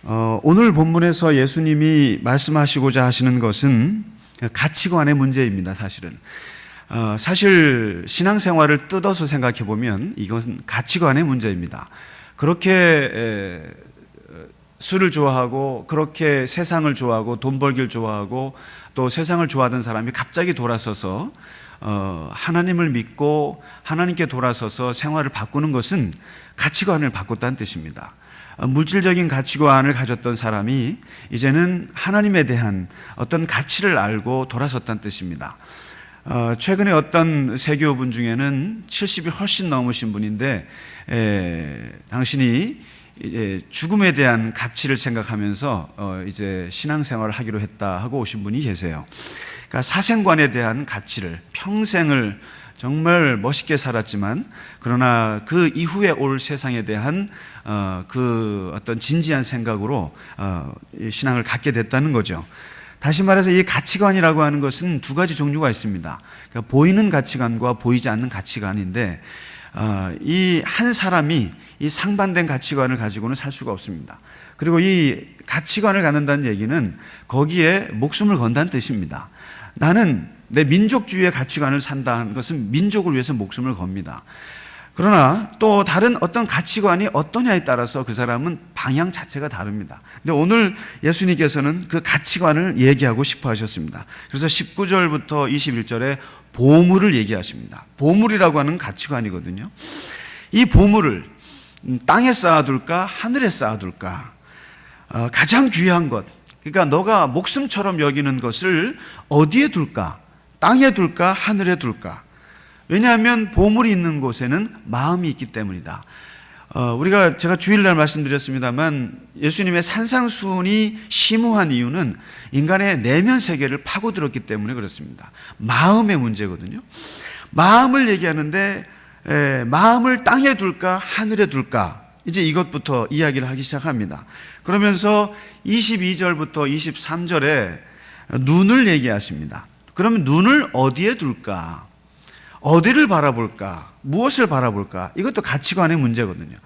오늘 본문에서 예수님이 말씀하시고자 하시는 것은 가치관의 문제입니다. 사실 신앙생활을 뜯어서 생각해 보면 이것은 가치관의 문제입니다. 그렇게 술을 좋아하고 그렇게 세상을 좋아하고 돈 벌기를 좋아하고 또 세상을 좋아하던 사람이 갑자기 돌아서서 하나님을 믿고 하나님께 돌아서서 생활을 바꾸는 것은 가치관을 바꿨다는 뜻입니다. 물질적인 가치관을 가졌던 사람이 이제는 하나님에 대한 어떤 가치를 알고 돌아섰다는 뜻입니다. 최근에 어떤 세교분 중에는 70이 훨씬 넘으신 분인데 당신이 죽음에 대한 가치를 생각하면서 이제 신앙생활을 하기로 했다 하고 오신 분이 계세요. 그러니까 사생관에 대한 가치를 평생을 정말 멋있게 살았지만 그러나 그 이후에 올 세상에 대한 그 어떤 진지한 생각으로 신앙을 갖게 됐다는 거죠. 다시 말해서 이 가치관이라고 하는 것은 두 가지 종류가 있습니다. 그러니까 보이는 가치관과 보이지 않는 가치관인데 이 한 사람이 이 상반된 가치관을 가지고는 살 수가 없습니다. 그리고 이 가치관을 갖는다는 얘기는 거기에 목숨을 건다는 뜻입니다. 나는 내 민족주의의 가치관을 산다는 것은 민족을 위해서 목숨을 겁니다. 그러나 또 다른 어떤 가치관이 어떠냐에 따라서 그 사람은 방향 자체가 다릅니다. 근데 오늘 예수님께서는 그 가치관을 얘기하고 싶어 하셨습니다. 그래서 19절부터 21절에 보물을 얘기하십니다. 보물이라고 하는 가치관이거든요. 이 보물을 땅에 쌓아둘까 하늘에 쌓아둘까, 가장 귀한 것, 그러니까 너가 목숨처럼 여기는 것을 어디에 둘까? 땅에 둘까 하늘에 둘까? 왜냐하면 보물이 있는 곳에는 마음이 있기 때문이다. 제가 주일날 말씀드렸습니다만 예수님의 산상수훈이 심오한 이유는 인간의 내면 세계를 파고들었기 때문에 그렇습니다. 마음의 문제거든요. 마음을 얘기하는데 마음을 땅에 둘까 하늘에 둘까, 이제 이것부터 이야기를 하기 시작합니다. 그러면서 22절부터 23절에 눈을 얘기하십니다. 그러면 눈을 어디에 둘까? 어디를 바라볼까? 무엇을 바라볼까? 이것도 가치관의 문제거든요.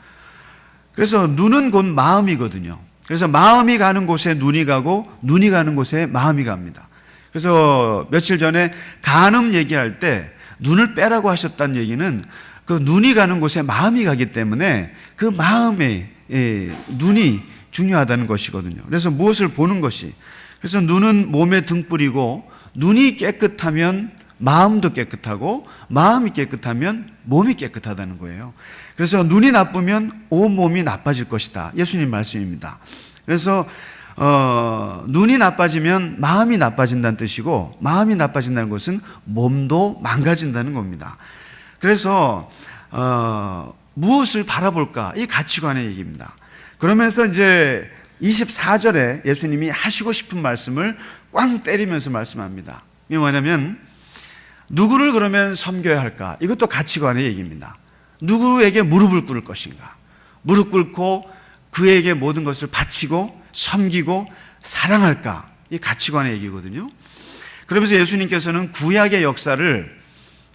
그래서 눈은 곧 마음이거든요. 그래서 마음이 가는 곳에 눈이 가고 눈이 가는 곳에 마음이 갑니다. 그래서 며칠 전에 간음 얘기할 때 눈을 빼라고 하셨다는 얘기는 그 눈이 가는 곳에 마음이 가기 때문에 그 마음에 눈이 중요하다는 것이거든요. 그래서 무엇을 보는 것이, 그래서 눈은 몸의 등불이고 눈이 깨끗하면 마음도 깨끗하고 마음이 깨끗하면 몸이 깨끗하다는 거예요. 그래서 눈이 나쁘면 온몸이 나빠질 것이다. 예수님 말씀입니다. 그래서 눈이 나빠지면 마음이 나빠진다는 뜻이고 마음이 나빠진다는 것은 몸도 망가진다는 겁니다. 그래서 무엇을 바라볼까? 이 가치관의 얘기입니다. 그러면서 이제 24절에 예수님이 하시고 싶은 말씀을 꽝 때리면서 말씀합니다. 이게 뭐냐면 누구를 그러면 섬겨야 할까? 이것도 가치관의 얘기입니다. 누구에게 무릎을 꿇을 것인가? 무릎 꿇고 그에게 모든 것을 바치고 섬기고 사랑할까? 이 가치관의 얘기거든요. 그러면서 예수님께서는 구약의 역사를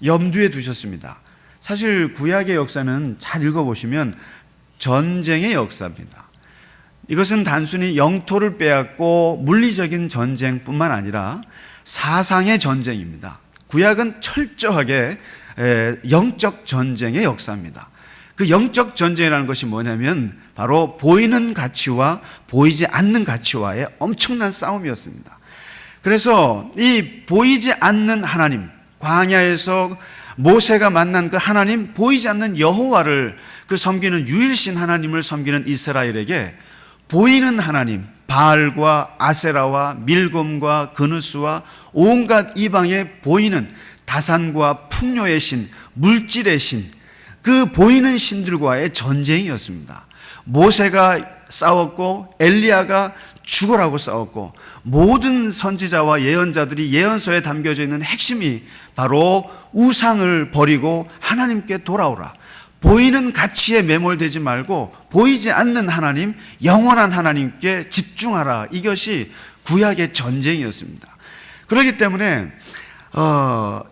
염두에 두셨습니다. 사실 구약의 역사는 잘 읽어보시면 전쟁의 역사입니다. 이것은 단순히 영토를 빼앗고 물리적인 전쟁뿐만 아니라 사상의 전쟁입니다. 구약은 철저하게 영적 전쟁의 역사입니다. 그 영적 전쟁이라는 것이 뭐냐면 바로 보이는 가치와 보이지 않는 가치와의 엄청난 싸움이었습니다. 그래서 이 보이지 않는 하나님, 광야에서 모세가 만난 그 하나님, 보이지 않는 여호와를 그 섬기는 유일신 하나님을 섬기는 이스라엘에게 보이는 하나님, 바알과 아세라와 밀곰과 그누스와 온갖 이방에 보이는 다산과 풍요의 신, 물질의 신, 그 보이는 신들과의 전쟁이었습니다. 모세가 싸웠고 엘리야가 죽으라고 싸웠고 모든 선지자와 예언자들이 예언서에 담겨져 있는 핵심이 바로 우상을 버리고 하나님께 돌아오라. 보이는 가치에 매몰되지 말고 보이지 않는 하나님, 영원한 하나님께 집중하라. 이것이 구약의 전쟁이었습니다. 그렇기 때문에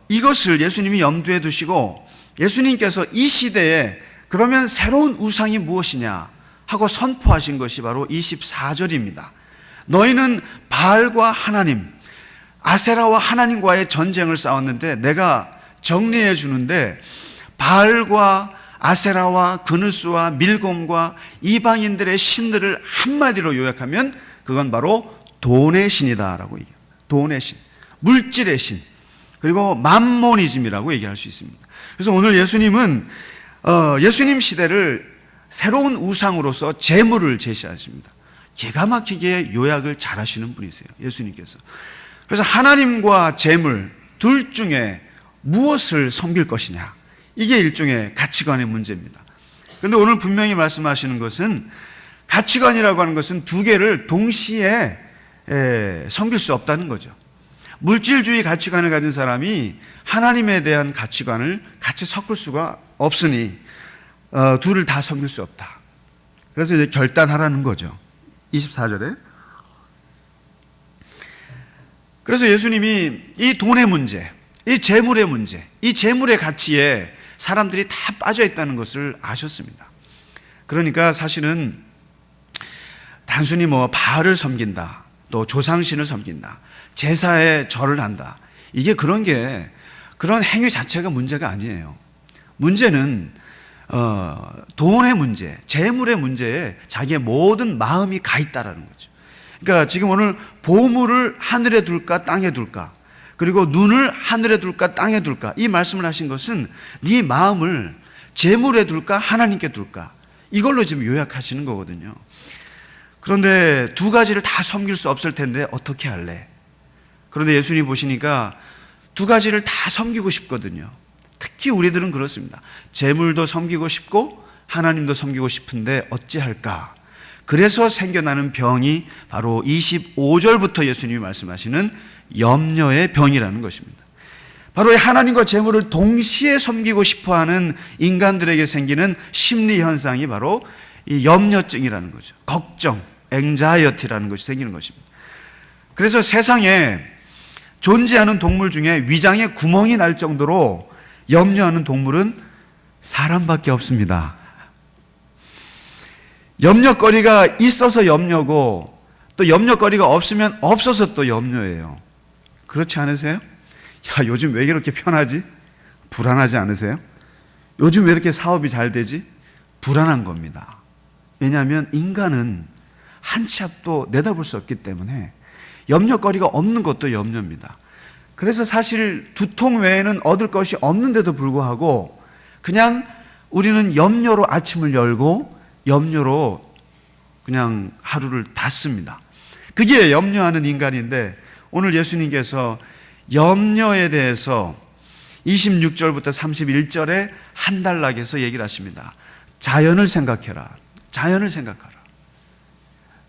이것을 예수님이 염두에 두시고 예수님께서 이 시대에 그러면 새로운 우상이 무엇이냐 하고 선포하신 것이 바로 24절입니다. 너희는 바알과 하나님, 아세라와 하나님과의 전쟁을 싸웠는데 내가 정리해 주는데, 바알과 아세라와 그누스와 밀곰과 이방인들의 신들을 한마디로 요약하면 그건 바로 돈의 신이다라고 얘기합니다. 돈의 신, 물질의 신, 그리고 맘모니즘이라고 얘기할 수 있습니다. 그래서 오늘 예수님은 예수님 시대를 새로운 우상으로서 재물을 제시하십니다. 기가 막히게 요약을 잘 하시는 분이세요, 예수님께서. 그래서 하나님과 재물 둘 중에 무엇을 섬길 것이냐, 이게 일종의 가치관의 문제입니다. 그런데 오늘 분명히 말씀하시는 것은 가치관이라고 하는 것은 두 개를 동시에 섬길 수 없다는 거죠. 물질주의 가치관을 가진 사람이 하나님에 대한 가치관을 같이 섞을 수가 없으니 둘을 다 섬길 수 없다. 그래서 이제 결단하라는 거죠. 24절에. 그래서 예수님이 이 돈의 문제, 이 재물의 문제, 이 재물의 가치에 사람들이 다 빠져 있다는 것을 아셨습니다. 그러니까 사실은 단순히 바알을 섬긴다, 또 조상신을 섬긴다, 제사에 절을 한다, 이게 그런 행위 자체가 문제가 아니에요. 문제는 돈의 문제, 재물의 문제에 자기의 모든 마음이 가 있다라는 거죠. 그러니까 지금 오늘 보물을 하늘에 둘까 땅에 둘까, 그리고 눈을 하늘에 둘까 땅에 둘까, 이 말씀을 하신 것은 네 마음을 재물에 둘까 하나님께 둘까, 이걸로 지금 요약하시는 거거든요. 그런데 두 가지를 다 섬길 수 없을 텐데 어떻게 할래? 그런데 예수님 보시니까 두 가지를 다 섬기고 싶거든요. 특히 우리들은 그렇습니다. 재물도 섬기고 싶고 하나님도 섬기고 싶은데 어찌할까? 그래서 생겨나는 병이 바로 25절부터 예수님이 말씀하시는 염려의 병이라는 것입니다. 바로 하나님과 재물을 동시에 섬기고 싶어하는 인간들에게 생기는 심리 현상이 바로 이 염려증이라는 거죠. 걱정, 앵자이어티라는 것이 생기는 것입니다. 그래서 세상에 존재하는 동물 중에 위장에 구멍이 날 정도로 염려하는 동물은 사람밖에 없습니다. 염려거리가 있어서 염려고, 또 염려거리가 없으면 없어서 또 염려예요. 그렇지 않으세요? 야, 요즘 왜 이렇게 편하지? 불안하지 않으세요? 요즘 왜 이렇게 사업이 잘 되지? 불안한 겁니다. 왜냐하면 인간은 한 치 앞도 내다볼 수 없기 때문에 염려거리가 없는 것도 염려입니다. 그래서 사실 두통 외에는 얻을 것이 없는데도 불구하고 그냥 우리는 염려로 아침을 열고 염려로 그냥 하루를 닫습니다. 그게 염려하는 인간인데, 오늘 예수님께서 염려에 대해서 26절부터 31절에 한 단락에서 얘기를 하십니다. 자연을 생각해라. 자연을 생각하라.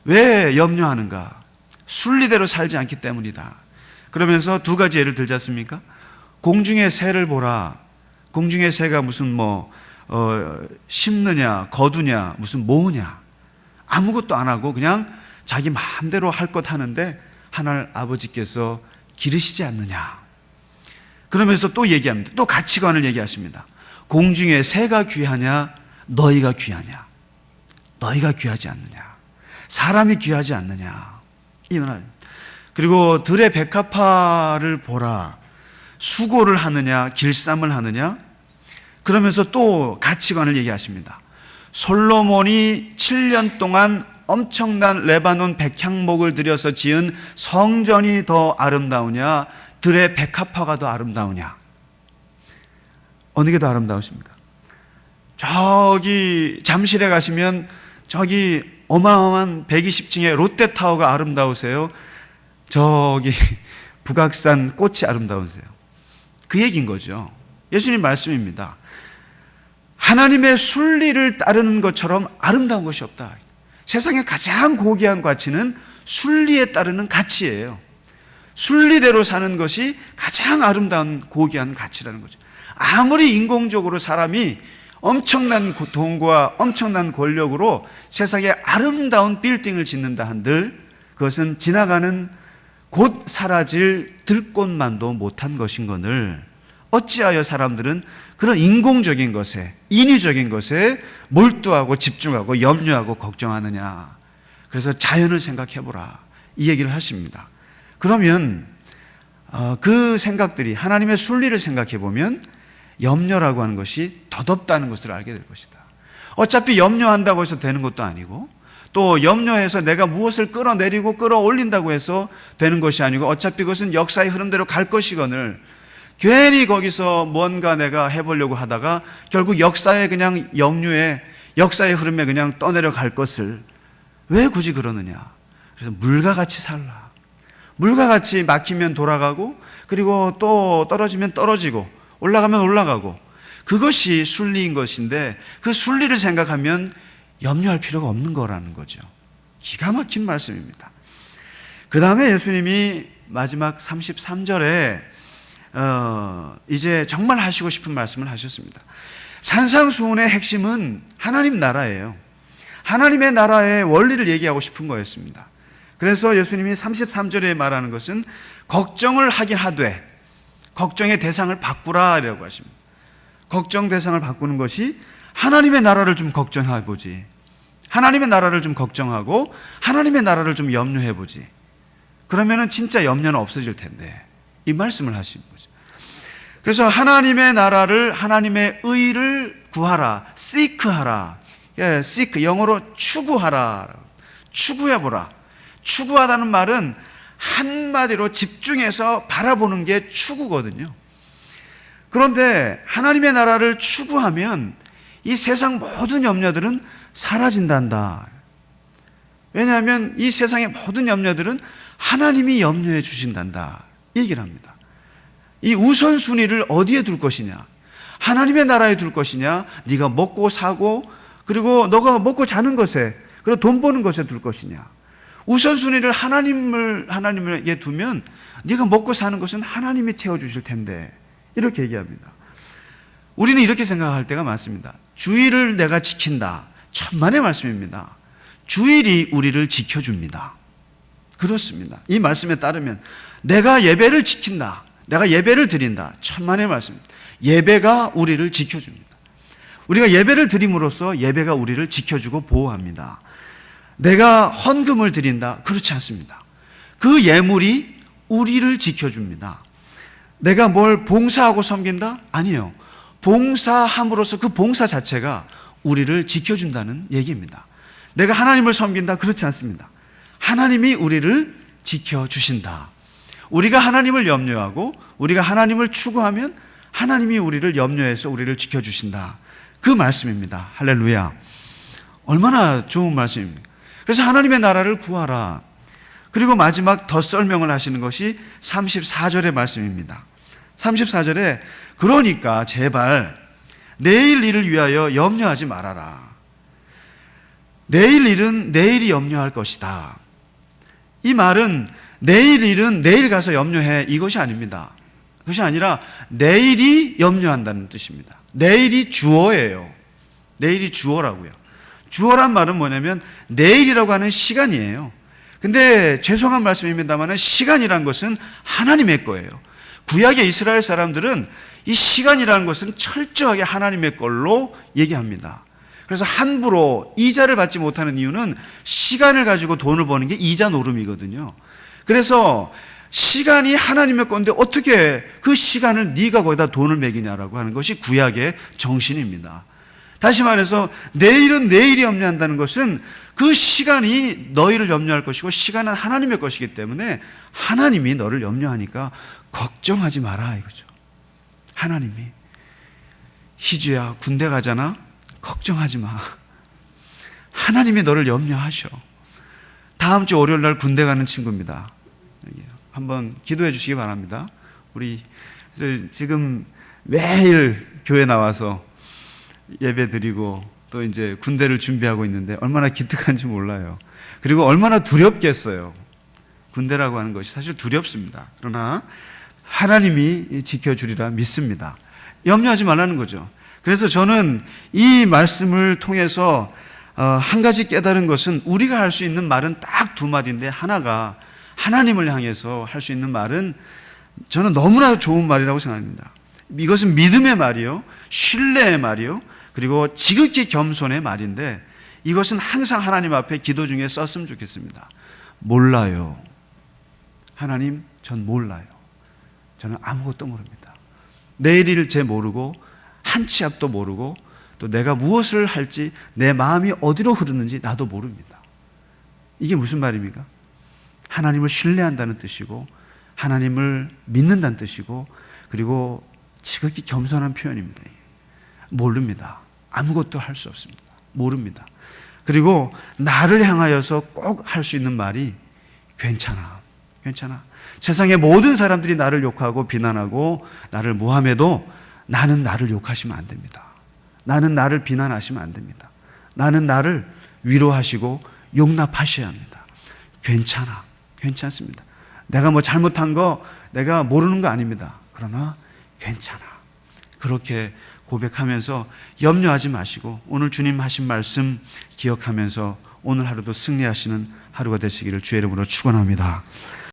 왜 염려하는가? 순리대로 살지 않기 때문이다. 그러면서 두 가지 예를 들지 않습니까? 공중의 새를 보라. 공중의 새가 무슨 심느냐, 거두냐, 무슨 모으냐. 아무것도 안 하고 그냥 자기 마음대로 할 것 하는데 하늘 아버지께서 기르시지 않느냐. 그러면서 또 얘기합니다. 또 가치관을 얘기하십니다. 공중의 새가 귀하냐, 너희가 귀하냐. 너희가 귀하지 않느냐. 사람이 귀하지 않느냐. 이 말. 그리고 들의 백합화를 보라. 수고를 하느냐, 길쌈을 하느냐. 그러면서 또 가치관을 얘기하십니다. 솔로몬이 7년 동안 엄청난 레바논 백향목을 들여서 지은 성전이 더 아름다우냐, 들의 백합화가 더 아름다우냐. 어느 게 더 아름다우십니까? 저기 잠실에 가시면 저기 어마어마한 120층의 롯데타워가 아름다우세요? 저기 북악산 꽃이 아름다우세요? 그 얘기인 거죠. 예수님 말씀입니다. 하나님의 순리를 따르는 것처럼 아름다운 것이 없다. 세상에 가장 고귀한 가치는 순리에 따르는 가치예요. 순리대로 사는 것이 가장 아름다운 고귀한 가치라는 거죠. 아무리 인공적으로 사람이 엄청난 돈과 엄청난 권력으로 세상에 아름다운 빌딩을 짓는다 한들 그것은 지나가는 곧 사라질 들꽃만도 못한 것인 것을 어찌하여 사람들은 그런 인공적인 것에, 인위적인 것에 몰두하고 집중하고 염려하고 걱정하느냐. 그래서 자연을 생각해보라, 이 얘기를 하십니다. 그러면 그 생각들이 하나님의 순리를 생각해보면 염려라고 하는 것이 덧없다는 것을 알게 될 것이다. 어차피 염려한다고 해서 되는 것도 아니고, 또 염려해서 내가 무엇을 끌어내리고 끌어올린다고 해서 되는 것이 아니고, 어차피 그것은 역사의 흐름대로 갈 것이거늘 괜히 거기서 뭔가 내가 해보려고 하다가 결국 역사의 그냥 역류에, 역사의 흐름에 그냥 떠내려 갈 것을 왜 굳이 그러느냐. 그래서 물과 같이 살라. 물과 같이 막히면 돌아가고, 그리고 또 떨어지면 떨어지고, 올라가면 올라가고, 그것이 순리인 것인데, 그 순리를 생각하면 염려할 필요가 없는 거라는 거죠. 기가 막힌 말씀입니다. 그 다음에 예수님이 마지막 33절에 이제 정말 하시고 싶은 말씀을 하셨습니다. 산상수훈의 핵심은 하나님 나라예요. 하나님의 나라의 원리를 얘기하고 싶은 거였습니다. 그래서 예수님이 33절에 말하는 것은 걱정을 하긴 하되 걱정의 대상을 바꾸라라고 하십니다. 걱정 대상을 바꾸는 것이 하나님의 나라를 좀 걱정해보지, 하나님의 나라를 좀 걱정하고 하나님의 나라를 좀 염려해보지, 그러면은 진짜 염려는 없어질 텐데, 이 말씀을 하신 거죠. 그래서 하나님의 나라를, 하나님의 의를 구하라, seek하라. 예, seek, 영어로 추구하라, 추구해보라. 추구하다는 말은 한마디로 집중해서 바라보는 게 추구거든요. 그런데 하나님의 나라를 추구하면 이 세상 모든 염려들은 사라진단다. 왜냐하면 이 세상의 모든 염려들은 하나님이 염려해 주신단다, 이 얘기를 합니다. 이 우선순위를 어디에 둘 것이냐, 하나님의 나라에 둘 것이냐, 네가 먹고 사고 그리고 너가 먹고 자는 것에, 그리고 돈 버는 것에 둘 것이냐. 우선순위를 하나님에게 두면 네가 먹고 사는 것은 하나님이 채워주실 텐데, 이렇게 얘기합니다. 우리는 이렇게 생각할 때가 많습니다. 주일을 내가 지킨다, 천만의 말씀입니다. 주일이 우리를 지켜줍니다. 그렇습니다. 이 말씀에 따르면 내가 예배를 지킨다, 내가 예배를 드린다, 천만의 말씀입니다. 예배가 우리를 지켜줍니다. 우리가 예배를 드림으로써 예배가 우리를 지켜주고 보호합니다. 내가 헌금을 드린다, 그렇지 않습니다. 그 예물이 우리를 지켜줍니다. 내가 뭘 봉사하고 섬긴다? 아니에요. 봉사함으로써 그 봉사 자체가 우리를 지켜준다는 얘기입니다. 내가 하나님을 섬긴다? 그렇지 않습니다. 하나님이 우리를 지켜주신다. 우리가 하나님을 염려하고 우리가 하나님을 추구하면 하나님이 우리를 염려해서 우리를 지켜주신다, 그 말씀입니다. 할렐루야. 얼마나 좋은 말씀입니까? 그래서 하나님의 나라를 구하라. 그리고 마지막 덧설명을 하시는 것이 34절의 말씀입니다. 34절에 그러니까 제발 내일 일을 위하여 염려하지 말아라. 내일 일은 내일이 염려할 것이다. 이 말은 내일 일은 내일 가서 염려해, 이것이 아닙니다. 그것이 아니라 내일이 염려한다는 뜻입니다. 내일이 주어예요. 내일이 주어라고요. 주어란 말은 뭐냐면 내일이라고 하는 시간이에요. 근데 죄송한 말씀입니다만 시간이란 것은 하나님의 거예요. 구약의 이스라엘 사람들은 이 시간이라는 것은 철저하게 하나님의 걸로 얘기합니다. 그래서 함부로 이자를 받지 못하는 이유는 시간을 가지고 돈을 버는 게 이자 노름이거든요. 그래서 시간이 하나님의 건데 어떻게 그 시간을 네가 거기다 돈을 매기냐라고 하는 것이 구약의 정신입니다. 다시 말해서 내일은 내일이 염려한다는 것은 그 시간이 너희를 염려할 것이고 시간은 하나님의 것이기 때문에 하나님이 너를 염려하니까 걱정하지 마라, 이거죠. 하나님이 희주야 군대 가잖아, 걱정하지 마. 하나님이 너를 염려하셔. 다음 주 월요일 날 군대 가는 친구입니다. 한번 기도해 주시기 바랍니다. 우리 지금 매일 교회 나와서 예배 드리고 또 이제 군대를 준비하고 있는데 얼마나 기특한지 몰라요. 그리고 얼마나 두렵겠어요. 군대라고 하는 것이 사실 두렵습니다. 그러나 하나님이 지켜주리라 믿습니다. 염려하지 말라는 거죠. 그래서 저는 이 말씀을 통해서 한 가지 깨달은 것은 우리가 할 수 있는 말은 딱 두 마디인데, 하나가 하나님을 향해서 할 수 있는 말은 저는 너무나 좋은 말이라고 생각합니다. 이것은 믿음의 말이요, 신뢰의 말이요, 그리고 지극히 겸손의 말인데 이것은 항상 하나님 앞에 기도 중에 썼으면 좋겠습니다. 몰라요. 하나님, 전 몰라요. 저는 아무것도 모릅니다. 내일을 제 모르고 한 치 앞도 모르고 또 내가 무엇을 할지 내 마음이 어디로 흐르는지 나도 모릅니다. 이게 무슨 말입니까? 하나님을 신뢰한다는 뜻이고 하나님을 믿는다는 뜻이고 그리고 지극히 겸손한 표현입니다. 모릅니다. 아무것도 할 수 없습니다. 모릅니다. 그리고 나를 향하여서 꼭 할 수 있는 말이 괜찮아. 괜찮아. 세상의 모든 사람들이 나를 욕하고 비난하고 나를 모함해도 나는 나를 욕하시면 안 됩니다. 나는 나를 비난하시면 안 됩니다. 나는 나를 위로하시고 용납하셔야 합니다. 괜찮아. 괜찮습니다. 내가 뭐 잘못한 거 내가 모르는 거 아닙니다. 그러나 괜찮아. 그렇게 고백하면서 염려하지 마시고 오늘 주님 하신 말씀 기억하면서 오늘 하루도 승리하시는 하루가 되시기를 주의 이름으로 축원합니다.